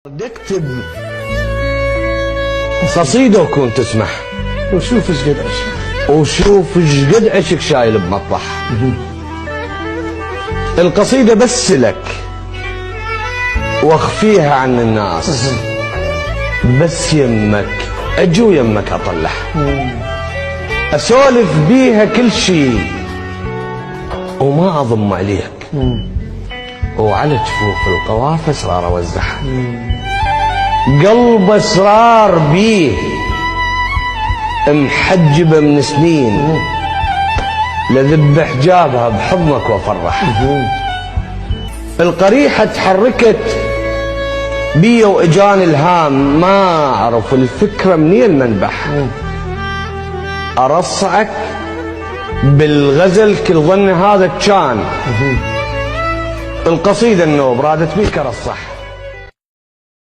بدي اكتب قصيدة وكون تسمح وشوف ايش قد عشق وشوف ايش قد عشق شايل بمطبح. القصيدة بس لك واخفيها عن الناس، بس يمك اجو يمك اطلع اسولف بيها كل شي وما اضم عليك، وعلى جفوف القوافي اسرار اوزعها، قلب اسرار بيه محجبه من سنين، لذب حجابها بحضنك وافرح. القريحه تحركت بي واجاني الهام، ما اعرف الفكره منين المنبح، ارصعك بالغزل كل ظن هذا كان، القصيده النوب رادت بيك ارصح.